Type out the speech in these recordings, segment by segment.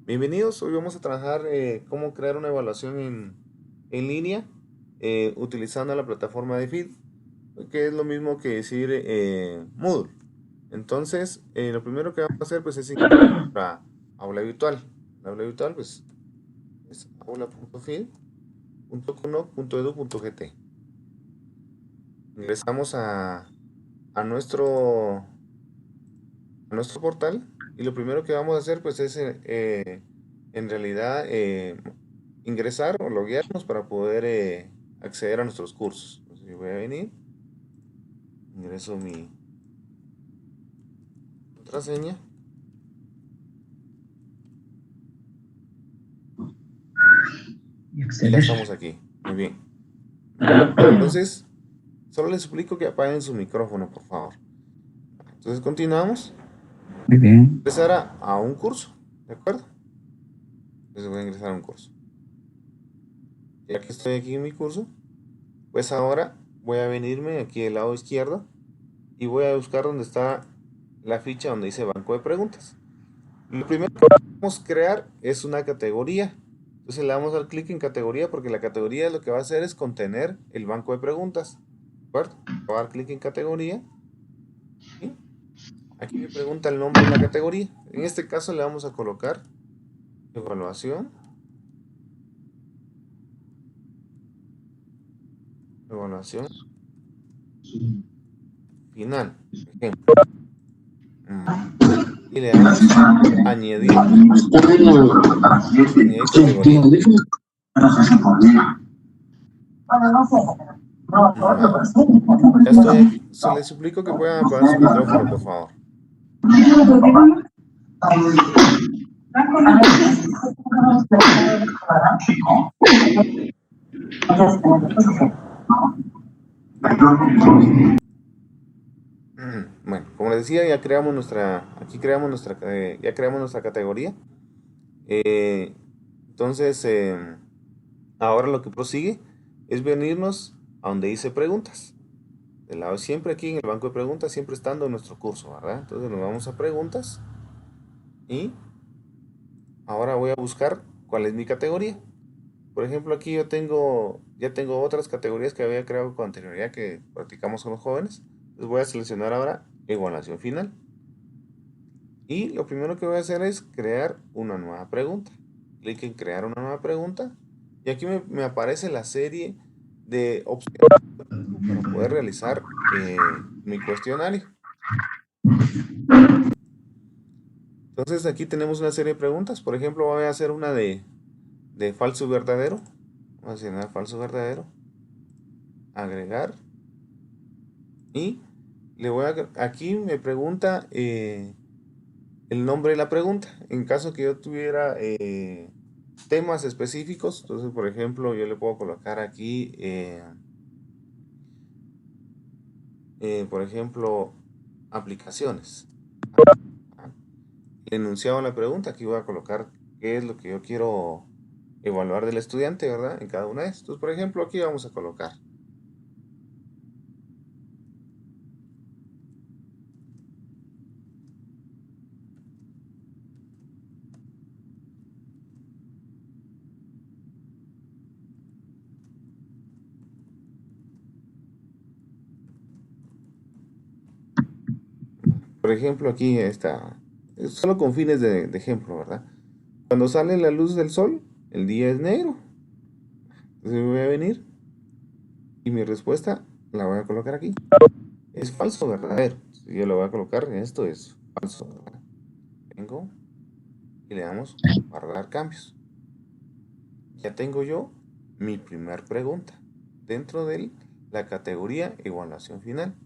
Bienvenidos, hoy vamos a trabajar cómo crear una evaluación en línea utilizando la plataforma de Feed, que es lo mismo que decir Moodle. Entonces, lo primero que vamos a hacer pues, es ingresar a aula virtual. La aula virtual pues, es aula.feed.cuno.edu.gt. Ingresamos a nuestro portal y lo primero que vamos a hacer pues es en realidad ingresar o loguearnos para poder acceder a nuestros cursos. Entonces, yo voy a venir, ingreso mi contraseña y y ya acceder. estamos aquí. Muy bien. Entonces, solo les suplico que apaguen su micrófono, por favor. Entonces continuamos. Muy bien. Ingresar a un curso, ¿de acuerdo? Entonces voy a ingresar a un curso. Ya que estoy aquí en mi curso, pues ahora voy a venirme aquí del lado izquierdo y voy a buscar donde está la ficha donde dice banco de preguntas. Lo primero que vamos a crear es una categoría. Entonces le damos al clic en categoría porque la categoría lo que va a hacer es contener el banco de preguntas. ¿De acuerdo? Voy a dar clic en categoría y aquí me pregunta el nombre de la categoría. En este caso le vamos a colocar evaluación, evaluación final, por ejemplo. Y le damos añadir, añadir categoría. Vale. Ya estoy aquí. Se les suplico que puedan apagar su micrófono, por favor. Bueno, como les decía, ya creamos nuestra categoría. Eh, entonces, ahora lo que prosigue es venirnos a donde dice preguntas. Del lado siempre aquí en el banco de preguntas, siempre estando en nuestro curso, ¿verdad? Entonces nos vamos a preguntas y ahora voy a buscar cuál es mi categoría. Por ejemplo, aquí ya tengo otras categorías que había creado con anterioridad que practicamos con los jóvenes. Entonces voy a seleccionar ahora evaluación final. Y lo primero que voy a hacer es crear una nueva pregunta. Clic en crear una nueva pregunta. Y aquí me aparece la serie de opciones para poder realizar mi cuestionario. Entonces aquí tenemos una serie de preguntas. Por ejemplo, voy a hacer una de falso y verdadero. Vamos a seleccionar falso y verdadero. Agregar. Y aquí me pregunta el nombre de la pregunta. En caso que yo tuviera temas específicos, entonces por ejemplo yo le puedo colocar aquí, por ejemplo, aplicaciones. El enunciado de la pregunta, aquí voy a colocar qué es lo que yo quiero evaluar del estudiante, ¿verdad? En cada una de estas. Entonces, por ejemplo, aquí vamos a colocar. Por ejemplo, aquí está, solo con fines de ejemplo, ¿verdad? Cuando sale la luz del sol, el día es negro. Entonces voy a venir y mi respuesta la voy a colocar aquí. Es falso o verdadero. Si yo lo voy a colocar, esto es falso, ¿verdad? Vengo y le damos guardar cambios. Ya tengo yo mi primer pregunta dentro de la categoría evaluación final.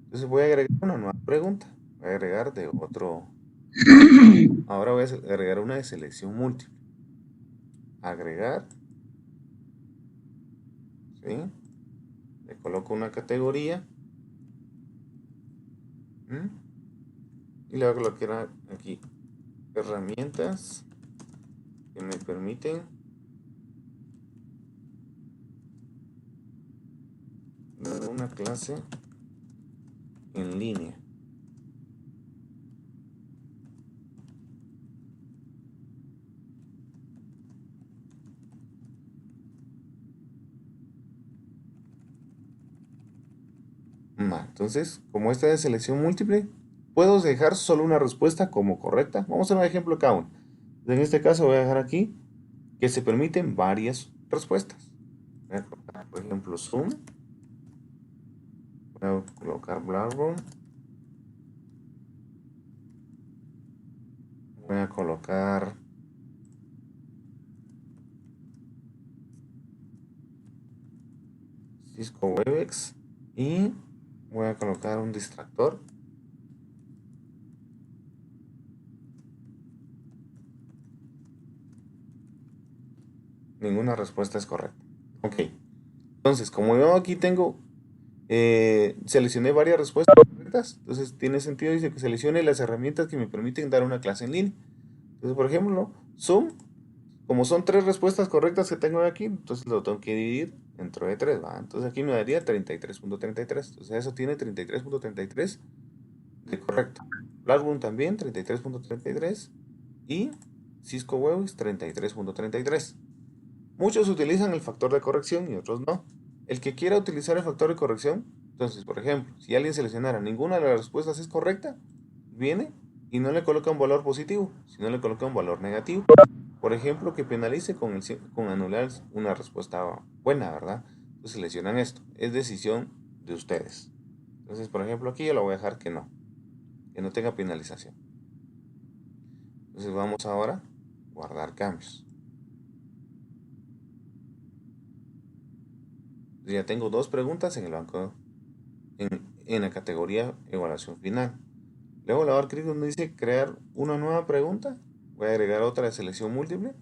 Entonces voy a agregar una nueva pregunta. Voy a agregar de otro. Ahora voy a agregar una de selección múltiple. Agregar. ¿Sí? Le coloco una categoría. ¿Mm? Y le voy a colocar aquí herramientas que me permiten dar una clase en línea. Entonces, como esta es selección múltiple, puedo dejar solo una respuesta como correcta. Vamos a hacer un ejemplo cada uno. En este caso voy a dejar aquí que se permiten varias respuestas. Voy a colocar, por ejemplo, zoom. Voy a colocar Blackboard. Voy a colocar Cisco Webex y voy a colocar un distractor. Ninguna respuesta es correcta. Ok. Entonces, como yo aquí tengo, seleccioné varias respuestas correctas, entonces tiene sentido, dice que seleccione las herramientas que me permiten dar una clase en línea. Entonces, por ejemplo, Zoom, como son 3 respuestas correctas que tengo aquí, entonces lo tengo que dividir entre de 3, ¿va? Entonces aquí me daría 33.33. Entonces eso tiene 33.33 de correcto. Blackboard también 33.33 y Cisco Webex 33.33. Muchos utilizan el factor de corrección y otros no. El que quiera utilizar el factor de corrección, entonces, por ejemplo, si alguien seleccionara ninguna de las respuestas es correcta, viene y no le coloca un valor positivo, sino le coloca un valor negativo. Por ejemplo, que penalice con anular una respuesta buena, ¿verdad? Entonces seleccionan esto. Es decisión de ustedes. Entonces, por ejemplo, aquí yo lo voy a dejar que no tenga penalización. Entonces vamos ahora a guardar cambios. Ya tengo 2 preguntas en el banco, en la categoría evaluación final. Luego le voy a dar clic donde dice crear una nueva pregunta. Voy a agregar otra de selección múltiple.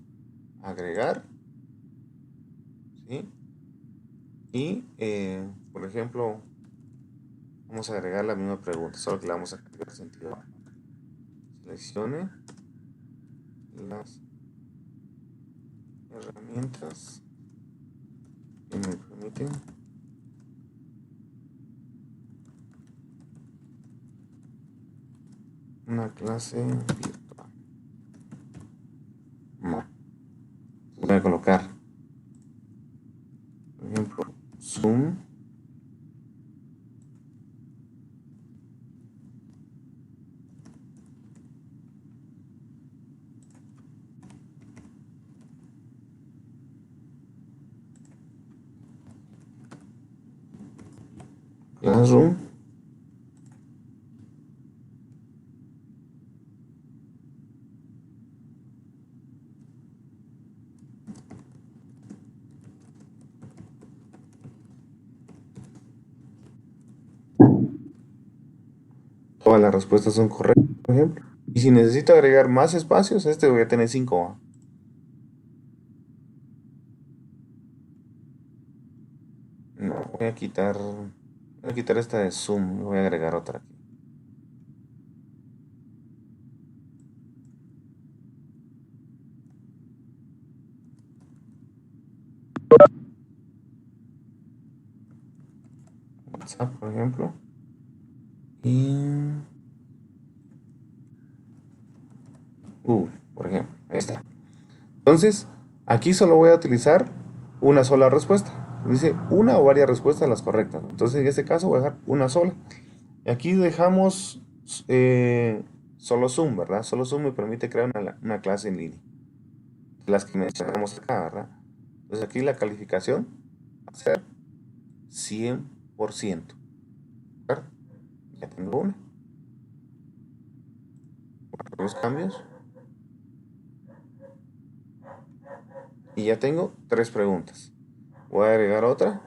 Agregar. ¿Sí? Y, por ejemplo, vamos a agregar la misma pregunta, solo que la vamos a cambiar sentido. Seleccione las herramientas que me permiten una clase virtual. Voy a colocar, por ejemplo, Zoom. Classroom. Todas las respuestas son correctas, por ejemplo. Y si necesito agregar más espacios, voy a tener 5. No, voy a quitar esta de Zoom, voy a agregar otra aquí. WhatsApp, por ejemplo. Y Google, por ejemplo. Ahí está. Entonces, aquí solo voy a utilizar una sola respuesta. Dice una o varias respuestas las correctas. Entonces, en este caso voy a dejar una sola. Y aquí dejamos solo Zoom, ¿verdad? Solo Zoom me permite crear una clase en línea. Las que mencionamos acá, ¿verdad? Entonces aquí la calificación va a ser 100%. ¿Verdad? Ya tengo una. Guardo los cambios. Y ya tengo 3 preguntas. Voy a agregar otra.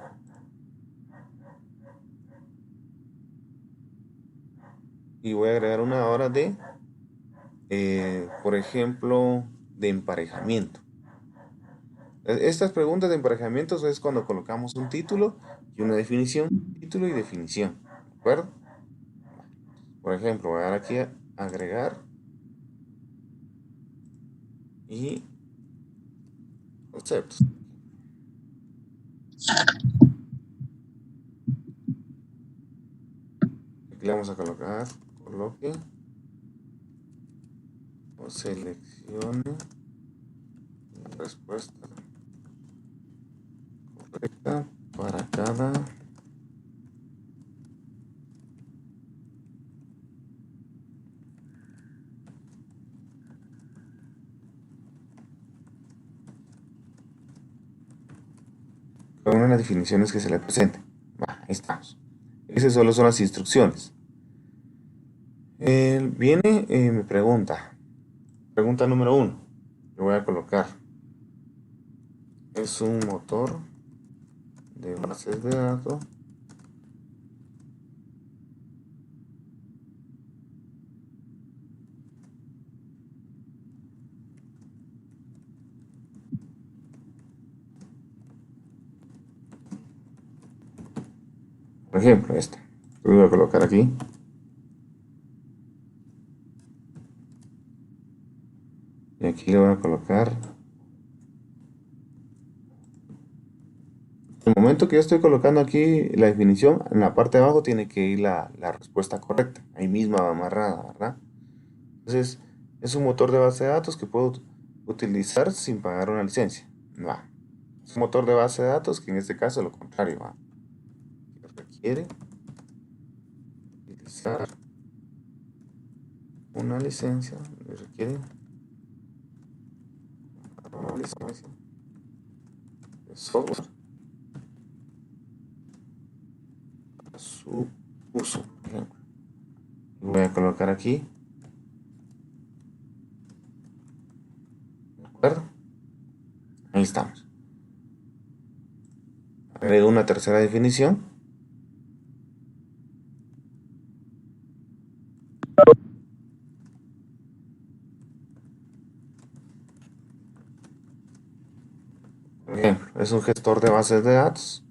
Y voy a agregar una hora de, por ejemplo, de emparejamiento. Estas preguntas de emparejamiento es cuando colocamos un título y una definición. Título y definición. ¿De acuerdo? Por ejemplo, voy a dar aquí a agregar. Y conceptos. Aquí le vamos a colocar, coloque o seleccione la respuesta correcta para cada con unas definiciones que se le presenten. Ahí estamos. Esas solo son las instrucciones. Viene, me pregunta. Pregunta número 1. Le voy a colocar. Es un motor de bases de datos. Por ejemplo, esta. Lo voy a colocar aquí. Y aquí le voy a colocar. En el momento que yo estoy colocando aquí la definición, en la parte de abajo tiene que ir la respuesta correcta. Ahí misma va amarrada, ¿verdad? Entonces, es un motor de base de datos que puedo utilizar sin pagar una licencia. Va. Es un motor de base de datos que en este caso es lo contrario, va. Que requiere utilizar una licencia. Requiere una licencia de software para su uso. Por ejemplo. Voy a colocar aquí. ¿De acuerdo? Ahí estamos. Agrego una tercera definición. Por ejemplo, es un gestor de bases de datos.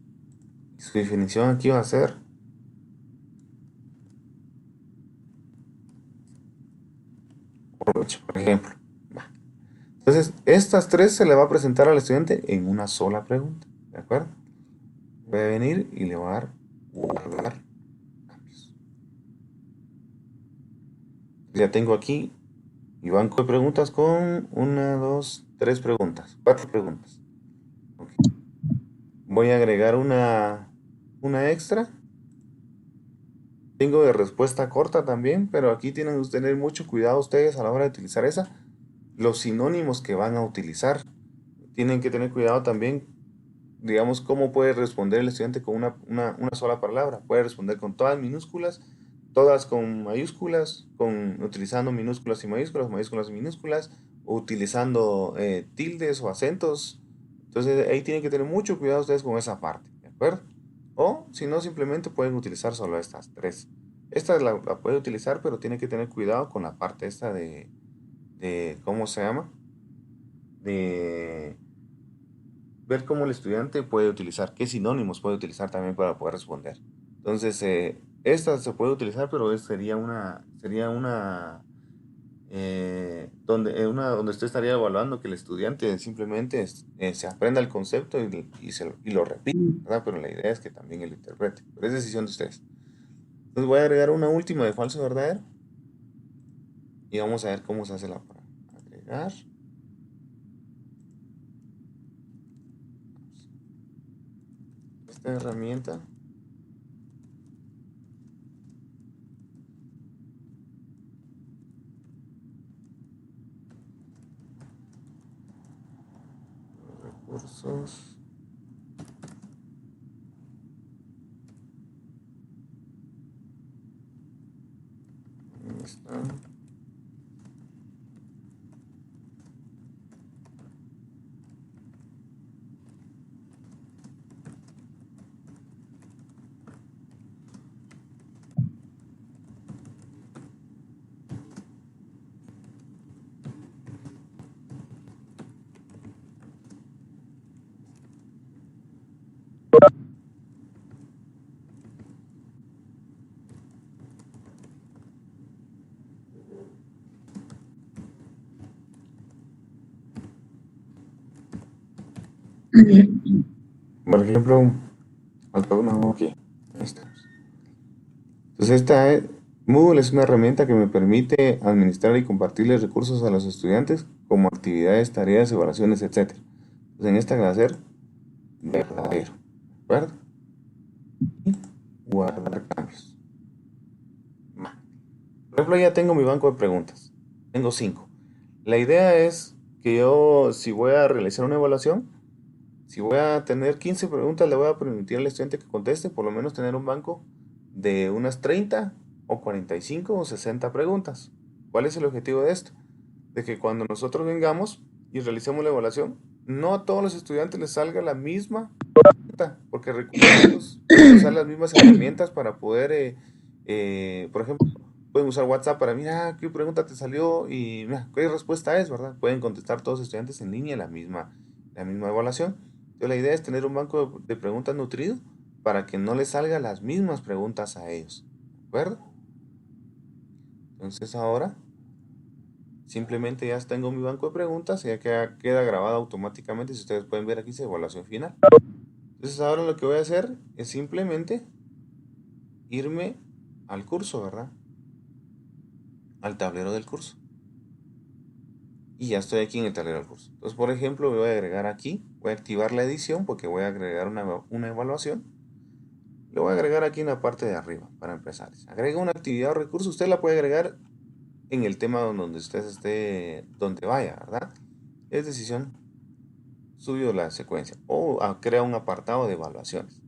Y su definición aquí va a ser por ejemplo. Entonces, estas tres se le va a presentar al estudiante en una sola pregunta. ¿De acuerdo? Voy a venir y le voy a dar guardar cambios. Ya tengo aquí mi banco de preguntas con 1, 2, 3 preguntas, 4 preguntas. Okay. Voy a agregar una extra. Tengo de respuesta corta también, pero aquí tienen que tener mucho cuidado ustedes a la hora de utilizar esa. Los sinónimos que van a utilizar. Tienen que tener cuidado también, digamos, cómo puede responder el estudiante con una sola palabra. Puede responder con todas minúsculas, todas con mayúsculas, utilizando minúsculas y mayúsculas, mayúsculas y minúsculas, o utilizando tildes o acentos. Entonces ahí tienen que tener mucho cuidado ustedes con esa parte, ¿de acuerdo? O si no, simplemente pueden utilizar solo estas tres. Esta la puede utilizar, pero tiene que tener cuidado con la parte esta de ¿cómo se llama? De ver cómo el estudiante puede utilizar, qué sinónimos puede utilizar también para poder responder. Entonces, esta se puede utilizar, pero donde usted estaría evaluando que el estudiante simplemente se aprenda el concepto y lo repita, ¿verdad? Pero la idea es que también él lo interprete. Pero es decisión de ustedes. Entonces voy a agregar una última de falso verdadero y vamos a ver cómo se hace la para agregar. Esta herramienta. Recursos. Ahí está. Por ejemplo, falta una aquí. Ahí estamos. Entonces, Moodle es una herramienta que me permite administrar y compartirles recursos a los estudiantes como actividades, tareas, evaluaciones, etc. Entonces, en esta va a ser verdadero. ¿De acuerdo? Y guardar cambios. Por ejemplo, ya tengo mi banco de preguntas. Tengo 5. La idea es que yo, si voy a realizar una evaluación, Si voy a tener 15 preguntas, le voy a permitir al estudiante que conteste, por lo menos tener un banco de unas 30 o 45 o 60 preguntas. ¿Cuál es el objetivo de esto? De que cuando nosotros vengamos y realicemos la evaluación, no a todos los estudiantes les salga la misma pregunta, porque recursos pueden usar las mismas herramientas para poder, por ejemplo, pueden usar WhatsApp para, mira, qué pregunta te salió y mira, qué respuesta es, ¿verdad? Pueden contestar todos los estudiantes en línea la misma evaluación. Entonces la idea es tener un banco de preguntas nutrido para que no les salgan las mismas preguntas a ellos, ¿de acuerdo? Entonces ahora simplemente ya tengo mi banco de preguntas y ya queda grabado automáticamente. Si ustedes pueden ver aquí, dice evaluación final. Entonces ahora lo que voy a hacer es simplemente irme al curso, ¿verdad? Al tablero del curso. Y ya estoy aquí en el tablero del curso. Entonces, por ejemplo, voy a agregar aquí, voy a activar la edición porque voy a agregar una evaluación. Le voy a agregar aquí en la parte de arriba para empezar. Agrega una actividad o recurso. Usted la puede agregar en el tema donde usted esté, donde vaya, ¿verdad? Es decisión suyo la secuencia. O crea un apartado de evaluaciones.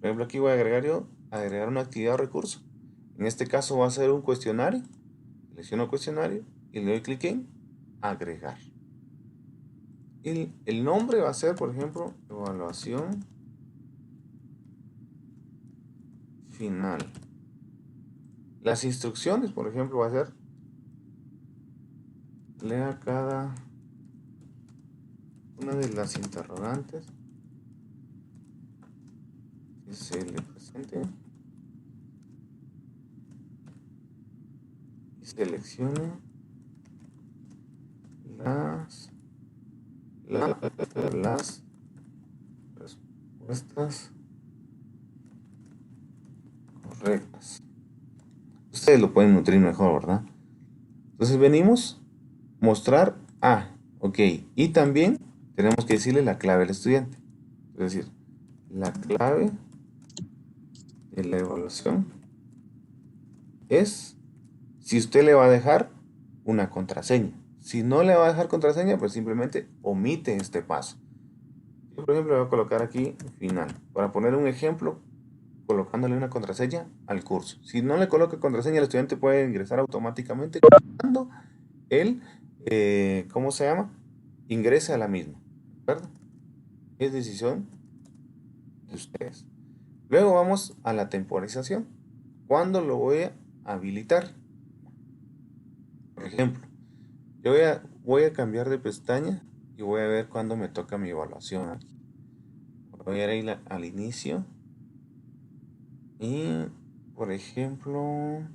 Por ejemplo, aquí voy a agregar una actividad o recurso. En este caso va a ser un cuestionario. Selecciono cuestionario y le doy clic en agregar. El nombre va a ser, por ejemplo, evaluación final. Las instrucciones, por ejemplo, va a ser lea cada una de las interrogantes que se le presente y seleccione las respuestas correctas. Ustedes lo pueden nutrir mejor, ¿verdad? Entonces venimos, mostrar, ok, y también tenemos que decirle la clave al estudiante. Es decir, la clave de la evaluación es si usted le va a dejar una contraseña. Si no le va a dejar contraseña, pues simplemente omite este paso. Yo, por ejemplo, voy a colocar aquí final. Para poner un ejemplo, colocándole una contraseña al curso. Si no le coloca contraseña, el estudiante puede ingresar automáticamente cuando él, ¿cómo se llama? Ingrese a la misma. ¿De acuerdo? Es decisión de ustedes. Luego vamos a la temporización. ¿Cuándo lo voy a habilitar? Por ejemplo, yo voy a cambiar de pestaña y voy a ver cuándo me toca mi evaluación aquí. Voy a ir al inicio y, por ejemplo,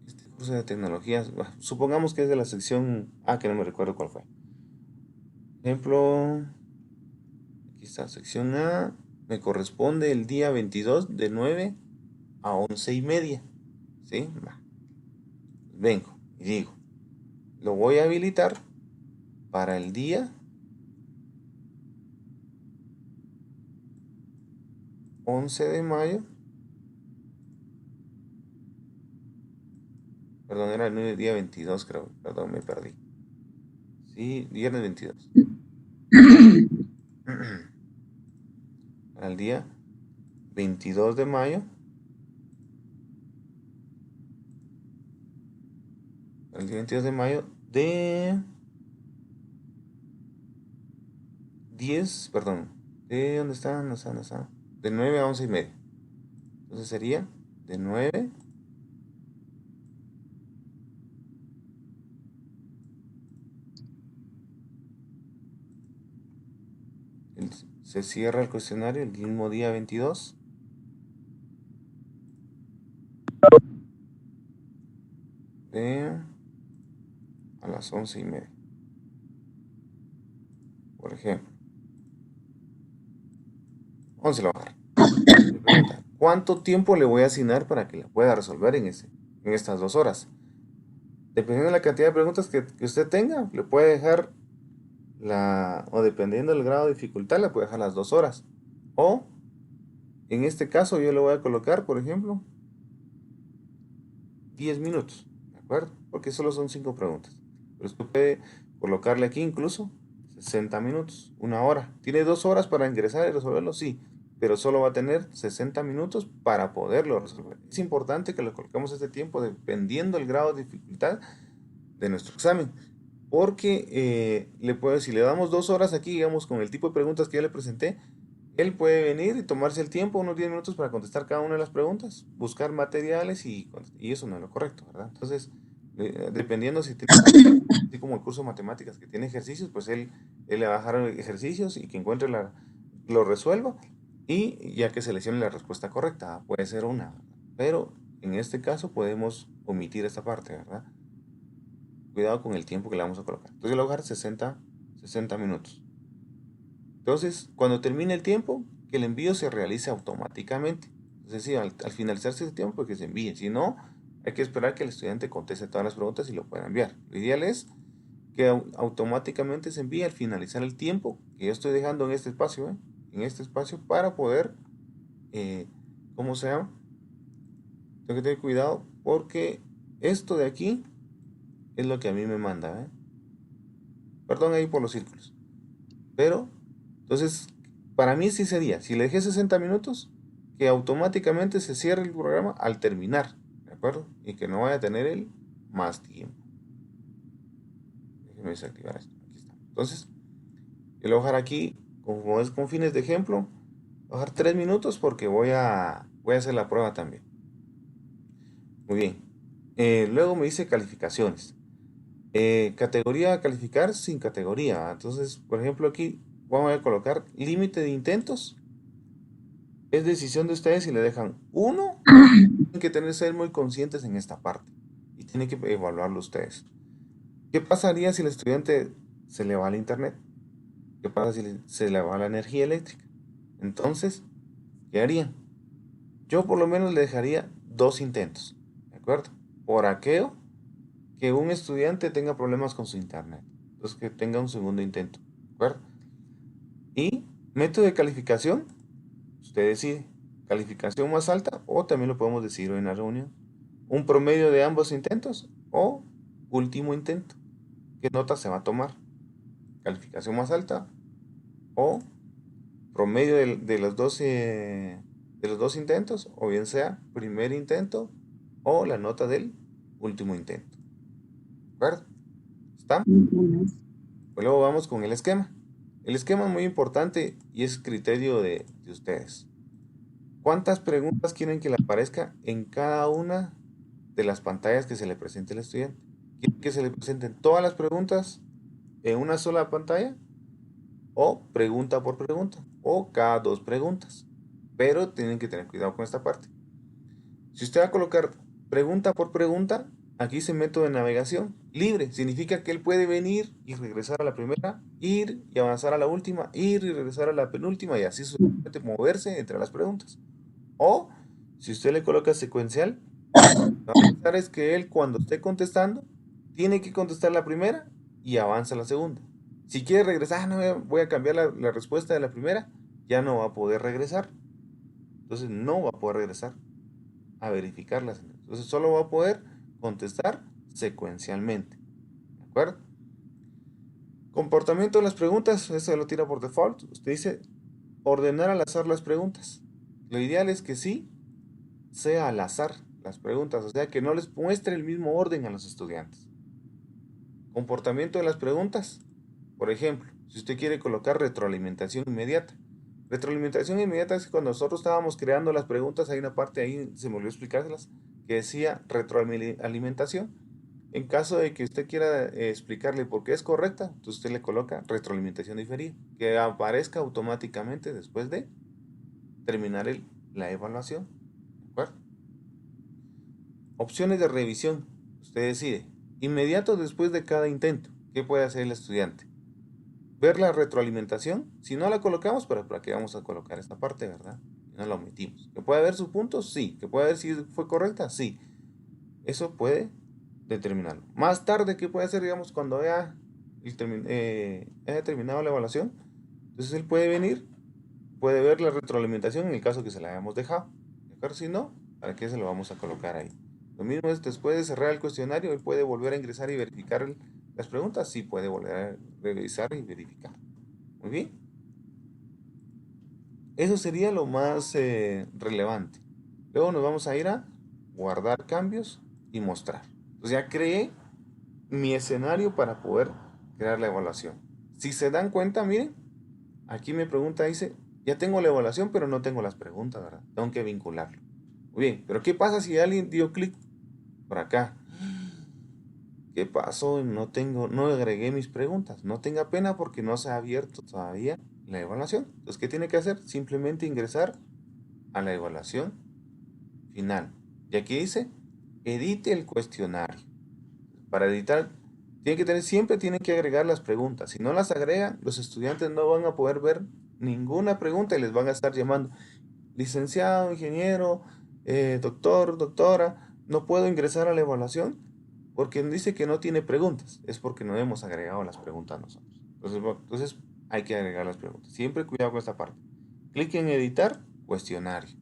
este curso de tecnologías, supongamos que es de la sección A, que no me recuerdo cuál fue. Por ejemplo, aquí está, sección A, me corresponde el día 22 de 9 a 11:30. ¿Sí? Vengo y digo, lo voy a habilitar para el día 11 de mayo. Perdón, era el día 22, creo. Perdón, me perdí. Sí, viernes 22. Para el día 22 de mayo. El día 22 de mayo de 10, perdón. ¿De dónde está? No está, no está. De 9 a 11:30. Entonces sería de 9 se cierra el cuestionario el mismo día 22 de a las 11:30. Por ejemplo. 11 la bajar. Pregunta, ¿cuánto tiempo le voy a asignar para que la pueda resolver en estas 2 horas? Dependiendo de la cantidad de preguntas que usted tenga, le puede dejar o dependiendo del grado de dificultad, le puede dejar las 2 horas. O, en este caso, yo le voy a colocar, por ejemplo, 10 minutos, ¿de acuerdo? Porque solo son 5 preguntas. Pero usted puede colocarle aquí incluso 60 minutos, una hora. ¿Tiene 2 horas para ingresar y resolverlo? Sí, pero solo va a tener 60 minutos para poderlo resolver. Es importante que le coloquemos este tiempo dependiendo del grado de dificultad de nuestro examen. Porque si le damos 2 horas aquí, digamos, con el tipo de preguntas que ya le presenté, él puede venir y tomarse el tiempo, unos 10 minutos para contestar cada una de las preguntas, buscar materiales y eso no es lo correcto, ¿verdad? Entonces, dependiendo si tiene, así como el curso de matemáticas que tiene ejercicios, pues él le va a dejar ejercicios y que encuentre lo resuelva y ya que seleccione la respuesta correcta, puede ser una, ¿verdad? Pero en este caso podemos omitir esta parte, ¿verdad? Cuidado con el tiempo que le vamos a colocar. Entonces yo le voy a dejar 60 minutos. Entonces, cuando termine el tiempo, que el envío se realice automáticamente. Es decir, al finalizarse ese tiempo, pues que se envíe. Si no, hay que esperar que el estudiante conteste todas las preguntas y lo pueda enviar. Lo ideal es que automáticamente se envíe al finalizar el tiempo que yo estoy dejando en este espacio, en este espacio para poder, ¿cómo se llama? Tengo que tener cuidado porque esto de aquí es lo que a mí me manda, Perdón ahí por los círculos. Pero, entonces, para mí sí sería, si le dejé 60 minutos, que automáticamente se cierre el programa al terminar, ¿de acuerdo? Y que no vaya a tener él más tiempo. Déjenme desactivar esto. Aquí está. Entonces, yo le voy a dejar aquí, como es con fines de ejemplo, voy a dejar 3 minutos porque voy a hacer la prueba también. Muy bien. Luego me dice calificaciones. Categoría a calificar sin categoría. Entonces, por ejemplo, aquí vamos a colocar límite de intentos. Es decisión de ustedes si le dejan uno. Tienen que ser muy conscientes en esta parte y tienen que evaluarlo ustedes. ¿Qué pasaría si el estudiante se le va al internet? ¿Qué pasa si se le va la energía eléctrica? Entonces, ¿qué harían? Yo por lo menos le dejaría 2 intentos, ¿de acuerdo? Por aquello que un estudiante tenga problemas con su internet. Entonces, que tenga un segundo intento, ¿de acuerdo? Y método de calificación, usted decide. Calificación más alta o también lo podemos decir hoy en la reunión. Un promedio de ambos intentos o último intento. ¿Qué nota se va a tomar? Calificación más alta o promedio de los dos intentos, o bien sea primer intento o la nota del último intento. ¿De acuerdo? ¿Está? Pues luego vamos con el esquema. El esquema es muy importante y es criterio de ustedes. ¿Cuántas preguntas quieren que le aparezca en cada una de las pantallas que se le presente al estudiante? ¿Quieren que se le presenten todas las preguntas en una sola pantalla? ¿O pregunta por pregunta? ¿O cada 2 preguntas? Pero tienen que tener cuidado con esta parte. Si usted va a colocar pregunta por pregunta, aquí dice método de navegación libre. Significa que él puede venir y regresar a la primera, ir y avanzar a la última, ir y regresar a la penúltima y así sucesivamente moverse entre las preguntas. O si usted le coloca secuencial, lo que va a pasar es que él cuando esté contestando, tiene que contestar la primera y avanza la segunda. Si quiere regresar, no, voy a cambiar la respuesta de la primera, ya no va a poder regresar. Entonces no va a poder regresar a verificarlas. Entonces solo va a poder contestar secuencialmente. ¿De acuerdo? Comportamiento de las preguntas, eso lo tira por default. Usted dice ordenar al azar las preguntas. Lo ideal es que sí sea al azar las preguntas, o sea que no les muestre el mismo orden a los estudiantes. Comportamiento de las preguntas. Por ejemplo, si usted quiere colocar retroalimentación inmediata. Retroalimentación inmediata es que cuando nosotros estábamos creando las preguntas, hay una parte ahí, se me olvidó explicárselas, que decía retroalimentación. En caso de que usted quiera explicarle por qué es correcta, entonces usted le coloca retroalimentación diferida, que aparezca automáticamente después de terminar la evaluación. ¿De acuerdo? Opciones de revisión. Usted decide. Inmediato después de cada intento. ¿Qué puede hacer el estudiante? Ver la retroalimentación. Si no la colocamos, pero ¿para qué vamos a colocar esta parte, verdad? Y no la omitimos. ¿Que puede haber sus puntos? Sí. ¿Que puede ver si fue correcta? Sí. Eso puede determinarlo. Más tarde, ¿qué puede hacer, digamos, cuando haya terminado la evaluación? Entonces él puede venir, puede ver la retroalimentación en el caso que se la hayamos dejado. ¿De acuerdo? Si no, ¿para qué se lo vamos a colocar ahí? Lo mismo es después de cerrar el cuestionario, él puede volver a ingresar y verificar las preguntas, sí puede volver a revisar y verificar. Muy bien. Eso sería lo más relevante. Luego nos vamos a ir a guardar cambios y mostrar. Entonces ya creé mi escenario para poder crear la evaluación. Si se dan cuenta, miren, aquí me pregunta, dice, ya tengo la evaluación, pero no tengo las preguntas, ¿verdad? Tengo que vincularlo. Muy bien, pero ¿qué pasa si alguien dio clic por acá? ¿Qué pasó? No agregué mis preguntas. No tenga pena porque no se ha abierto todavía la evaluación. Entonces, ¿qué tiene que hacer? Simplemente ingresar a la evaluación final. Y aquí dice, edite el cuestionario. Para editar, siempre tienen que agregar las preguntas. Si no las agregan, los estudiantes no van a poder ver ninguna pregunta y les van a estar llamando, licenciado, ingeniero, doctor, doctora, no puedo ingresar a la evaluación porque dice que no tiene preguntas. Es porque no hemos agregado las preguntas nosotros. Entonces hay que agregar las preguntas. Siempre cuidado con esta parte. Clic en editar cuestionario.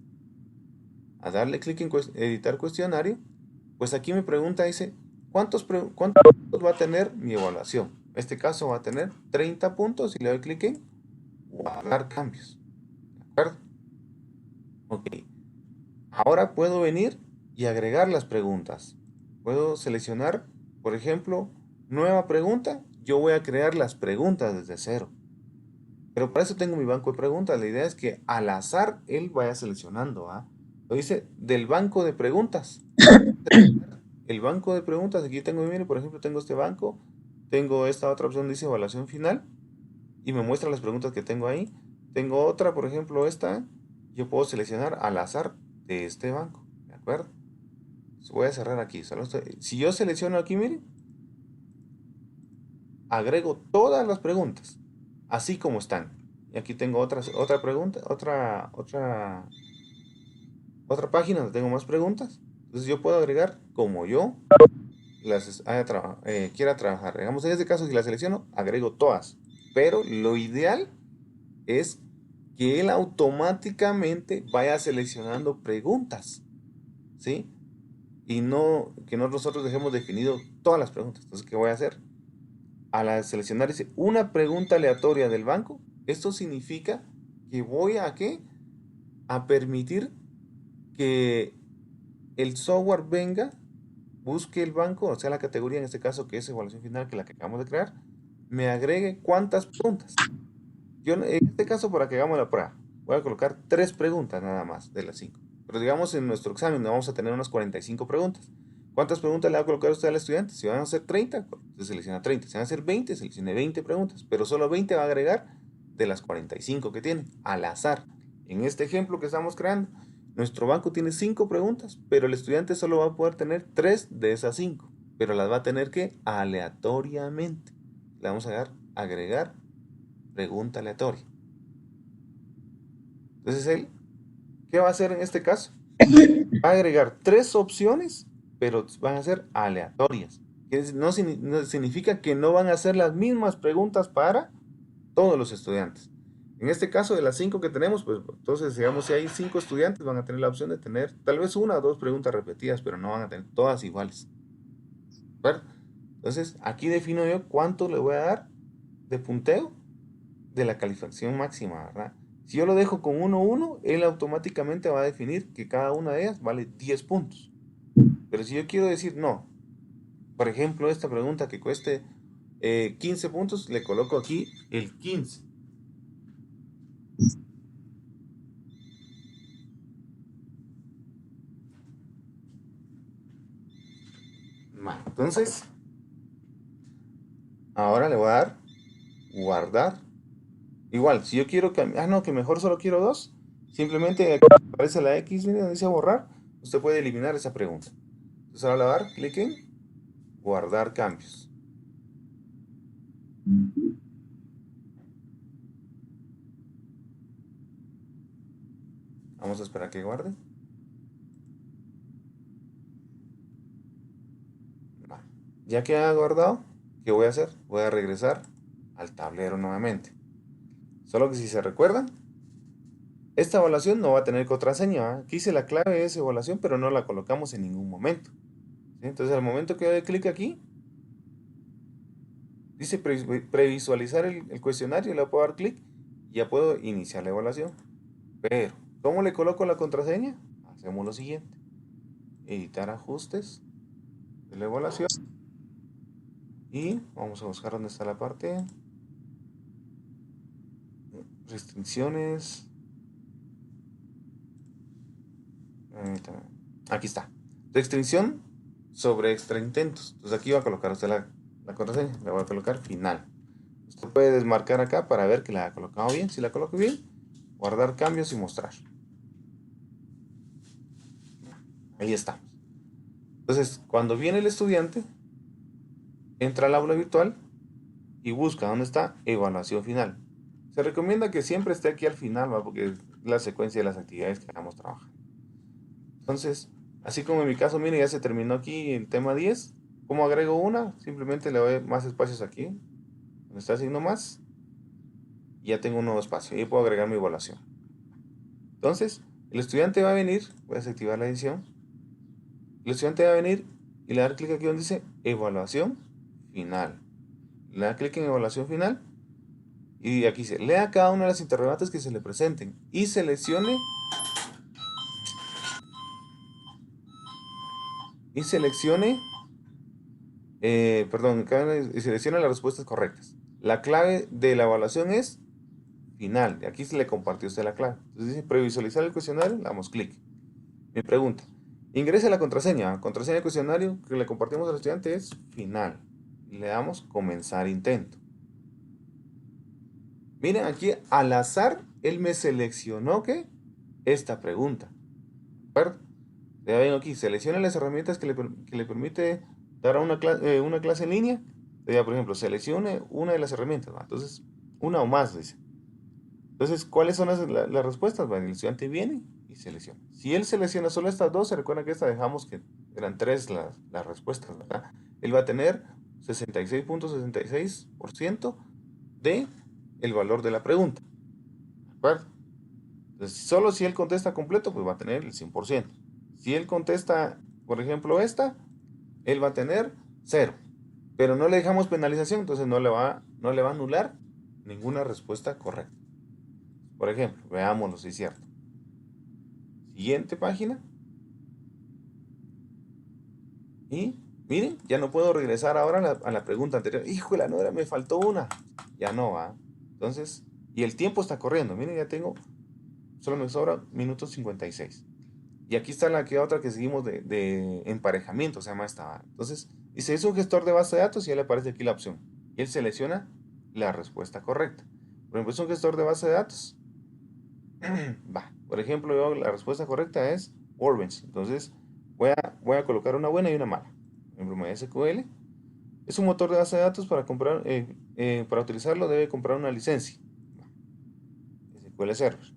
A darle clic en editar cuestionario, pues aquí me pregunta, dice, ¿cuántos va a tener mi evaluación? En este caso va a tener 30 puntos y le doy clic en guardar cambios. ¿De acuerdo? Ok. Ahora puedo venir y agregar las preguntas. Puedo seleccionar, por ejemplo, nueva pregunta. Yo voy a crear las preguntas desde cero. Pero para eso tengo mi banco de preguntas. La idea es que al azar él vaya seleccionando. Lo dice del banco de preguntas. El banco de preguntas, aquí tengo, miren, por ejemplo, tengo este banco. Tengo esta otra opción, dice evaluación final. Y me muestra las preguntas que tengo ahí. Tengo otra, por ejemplo, esta. Yo puedo seleccionar al azar de este banco. ¿De acuerdo? Voy a cerrar aquí. Si yo selecciono aquí, miren, agrego todas las preguntas, así como están. Y aquí tengo otra pregunta, otra página donde tengo más preguntas. Entonces yo puedo agregar como yo quiera trabajar. Digamos, en este caso, si la selecciono, agrego todas. Pero lo ideal es que él automáticamente vaya seleccionando preguntas, ¿sí? Y no que nosotros dejemos definido todas las preguntas. Entonces, ¿qué voy a hacer? A la seleccionar dice una pregunta aleatoria del banco. Esto significa que voy a ¿qué? A permitir que el software venga, busque el banco, o sea, la categoría en este caso que es evaluación final, que es la que acabamos de crear, me agregue cuántas preguntas. Yo en este caso, para que hagamos la prueba, voy a colocar 3 preguntas nada más de las 5. Pero digamos en nuestro examen vamos a tener unas 45 preguntas. ¿Cuántas preguntas le va a colocar usted al estudiante? Si van a ser 30, se selecciona 30. Si van a ser 20, seleccione 20 preguntas. Pero solo 20 va a agregar de las 45 que tiene, al azar. En este ejemplo que estamos creando, nuestro banco tiene 5 preguntas, pero el estudiante solo va a poder tener 3 de esas 5. Pero las va a tener que aleatoriamente. Le vamos a dar agregar pregunta aleatoria. Entonces él, ¿qué va a hacer en este caso? Va a agregar 3 opciones, pero van a ser aleatorias. No significa que no van a hacer las mismas preguntas para todos los estudiantes. En este caso, de las 5 que tenemos, pues entonces, digamos, si hay 5 estudiantes, van a tener la opción de tener tal vez 1 o 2 preguntas repetidas, pero no van a tener todas iguales. ¿Verdad? Entonces, aquí defino yo cuánto le voy a dar de punteo de la calificación máxima, ¿verdad? Si yo lo dejo con 1-1, él automáticamente va a definir que cada una de ellas vale 10 puntos. Pero si yo quiero decir no, por ejemplo, esta pregunta que cueste 15 puntos, le coloco aquí el 15. Entonces, ahora le voy a dar guardar. Igual, si yo quiero cambiar, no, que mejor solo quiero 2, simplemente aquí aparece la X, donde dice borrar, usted puede eliminar esa pregunta. Entonces ahora le voy a dar clic en guardar cambios. Vamos a esperar a que guarde. Ya que ha guardado, ¿qué voy a hacer? Voy a regresar al tablero nuevamente. Solo que si se recuerdan, esta evaluación no va a tener contraseña. Aquí hice la clave de esa evaluación, pero no la colocamos en ningún momento. ¿Sí? Entonces al momento que doy clic aquí, Dice previsualizar el cuestionario, le puedo dar clic y ya puedo iniciar la evaluación. Pero, ¿cómo le coloco la contraseña? Hacemos lo siguiente. Editar ajustes de la evaluación. Y vamos a buscar dónde está la parte. Restricciones. Aquí está. Restricción sobre extra intentos. Entonces aquí va a colocar usted la contraseña. Le voy a colocar final. Usted puede desmarcar acá para ver que la ha colocado bien. Si la coloco bien, guardar cambios y mostrar. Ahí estamos. Entonces, cuando viene el estudiante, entra al aula virtual y busca dónde está evaluación final. Se recomienda que siempre esté aquí al final, ¿va? Porque es la secuencia de las actividades que vamos a trabajar. Entonces, así como en mi caso, mire, ya se terminó aquí el tema 10. ¿Cómo agrego una? Simplemente le doy más espacios aquí, donde está haciendo más, y ya tengo un nuevo espacio. Y puedo agregar mi evaluación. Entonces, el estudiante va a venir, voy a desactivar la edición. El estudiante va a venir y le da clic aquí donde dice evaluación final. Le da clic en evaluación final y aquí dice, lea cada una de las interrogantes que se le presenten y seleccione y seleccione las respuestas correctas. La clave de la evaluación es final. Y aquí se le compartió a usted la clave. Entonces dice previsualizar el cuestionario, le damos clic. Me pregunta, ingrese la contraseña. La contraseña del cuestionario que le compartimos al estudiante es final. Y le damos comenzar intento. Miren aquí, al azar, él me seleccionó ¿qué? Esta pregunta. ¿De acuerdo? Ya ven aquí, selecciona las herramientas que le permite dar a una clase en línea. Ya, por ejemplo, seleccione una de las herramientas, ¿va? Entonces, una o más, dice. Entonces, ¿cuáles son las respuestas? Bueno, el estudiante viene y selecciona. Si él selecciona solo estas dos, se recuerda que esta dejamos que eran tres las respuestas, ¿verdad? Él va a tener 66.66% de el valor de la pregunta. ¿De acuerdo? Entonces, solo si él contesta completo, pues va a tener el 100%. Si él contesta, por ejemplo, esta, él va a tener 0. Pero no le dejamos penalización, entonces no le va a anular ninguna respuesta correcta. Por ejemplo, veámoslo si es cierto. Siguiente página. Y miren, ya no puedo regresar ahora a la pregunta anterior. Híjole, no era, me faltó una. Ya no va. Entonces, y el tiempo está corriendo. Miren, ya tengo, solo me sobra minutos 56. Y aquí está la que otra que seguimos de emparejamiento, se llama esta. Entonces, dice, es un gestor de base de datos y ya le aparece aquí la opción. Y él selecciona la respuesta correcta. Por ejemplo, es un gestor de base de datos. Va. Por ejemplo, la respuesta correcta es Orange. Entonces, voy a colocar una buena y una mala. Por ejemplo, MySQL es un motor de base de datos para utilizarlo debe comprar una licencia. SQL Server.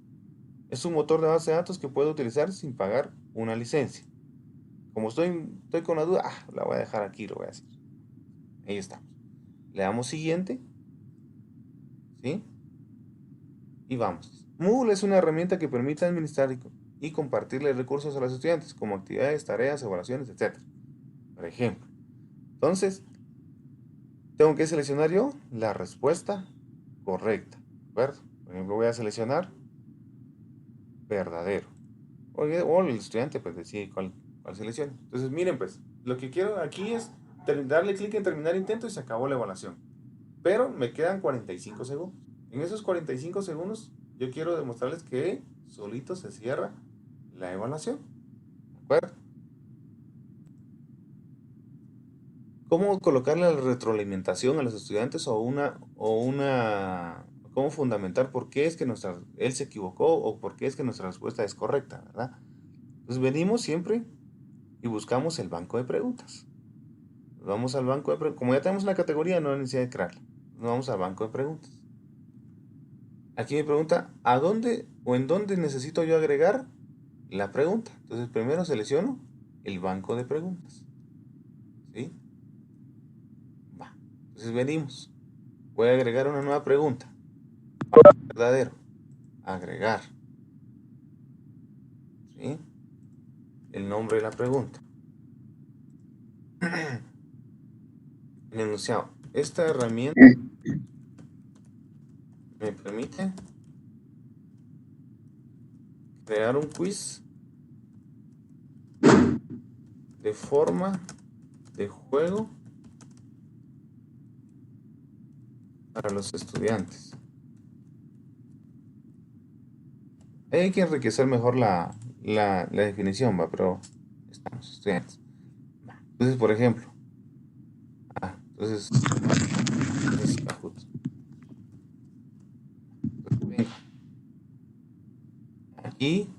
Es un motor de base de datos que puede utilizar sin pagar una licencia. Como estoy con la duda, la voy a dejar aquí, lo voy a hacer. Ahí estamos. Le damos siguiente. ¿Sí? Y vamos. Moodle es una herramienta que permite administrar y compartirle recursos a los estudiantes, como actividades, tareas, evaluaciones, etc. Por ejemplo. Entonces, tengo que seleccionar yo la respuesta correcta. ¿De acuerdo? Por ejemplo, voy a seleccionar verdadero. O el estudiante pues decide cuál selecciona. Entonces, miren pues, lo que quiero aquí es darle clic en terminar intento y se acabó la evaluación. Pero me quedan 45 segundos. En esos 45 segundos yo quiero demostrarles que solito se cierra la evaluación. ¿De acuerdo? ¿Cómo colocarle la retroalimentación a los estudiantes cómo fundamentar por qué es que él se equivocó o por qué es que nuestra respuesta es correcta, ¿verdad? Entonces venimos siempre y buscamos el banco de preguntas. Nos vamos al banco de preguntas. Como ya tenemos la categoría, no hay necesidad de crearla. Nos vamos al banco de preguntas. Aquí me pregunta, ¿a dónde o en dónde necesito yo agregar la pregunta? Entonces primero selecciono el banco de preguntas. ¿Sí? Va. Entonces venimos. Voy a agregar una nueva pregunta. Verdadero. Agregar. ¿Sí? El nombre de la pregunta. El enunciado. esta herramienta me permite crear un quiz de forma de juego para los estudiantes. Hay que enriquecer mejor la definición, ¿va? Pero estamos estudiantes. Entonces, por ejemplo, entonces, venga, aquí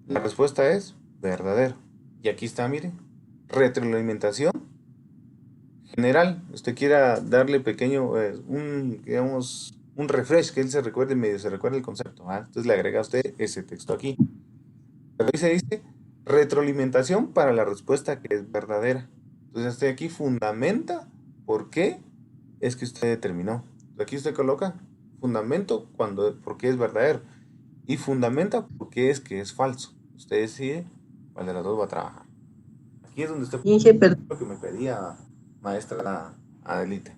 la respuesta es verdadero. Y aquí está, mire, retroalimentación general. Usted quiera darle pequeño, digamos, un refresh, que él se recuerde, medio se recuerde el concepto. Entonces le agrega a usted ese texto aquí. Pero ahí se dice retroalimentación para la respuesta que es verdadera. Entonces usted aquí fundamenta por qué es que usted determinó. Aquí usted coloca fundamento porque es verdadero y fundamenta por qué es que es falso. Usted decide cuál de las dos va a trabajar. Aquí es donde usted Inge, lo que me pedía maestra Adelita.